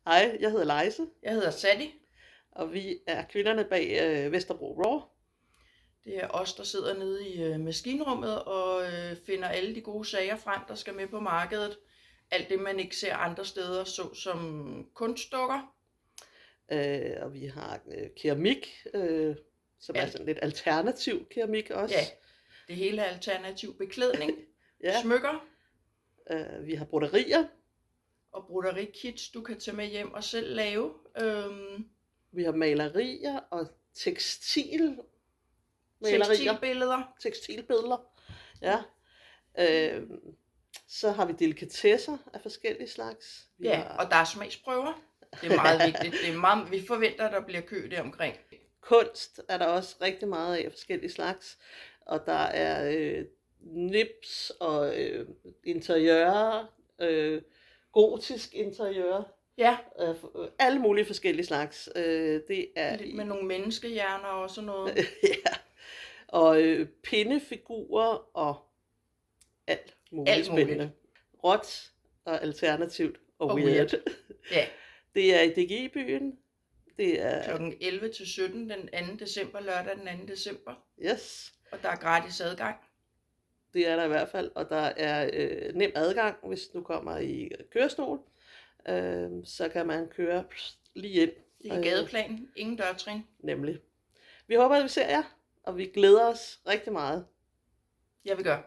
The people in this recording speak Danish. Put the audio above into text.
Hej, jeg hedder Leise, Jeg hedder Sally. og vi er kvinderne bag Vesterbro Raw. Det er os, der sidder nede i maskinrummet og finder alle de gode sager frem, der skal med på markedet. Alt det, man ikke ser andre steder, såsom kunstdukker. Og vi har keramik, som er Alt, sådan lidt alternativ keramik også. ja, det hele er alternativ beklædning, Ja, smykker vi har broderier, og broderikits, du kan tage med hjem og selv lave. vi har malerier og tekstilmalerier, Tekstilbilleder. tekstilbilleder. Ja. Øh, så har vi delikatesser af forskellige slags. Vi Ja, har og der er smagsprøver. Det er meget vigtigt. Det er meget, vi forventer, at der bliver kø deromkring. kunst, er der også rigtig meget af forskellige slags. Og der er nips og interiører, gotisk interiør, Ja, alle mulige forskellige slags. Det er lidt med nogle menneskehjerner og sådan noget. ja, og pindefigurer og alt muligt Alt muligt. spændende. Råt og alternativt og Og weird. Ja, Det er i DGI-byen. Det er, kl. 11 til 17 den 2. december, lørdag den 2. december. yes, Og der er gratis adgang. det er der i hvert fald, og der er nem adgang, hvis du kommer i kørestol. Så kan man køre lige ind. Det er gadeplan, ingen dørtrin. Nemlig. Vi håber, at vi ser jer, og vi glæder os rigtig meget. Jeg vil gøre.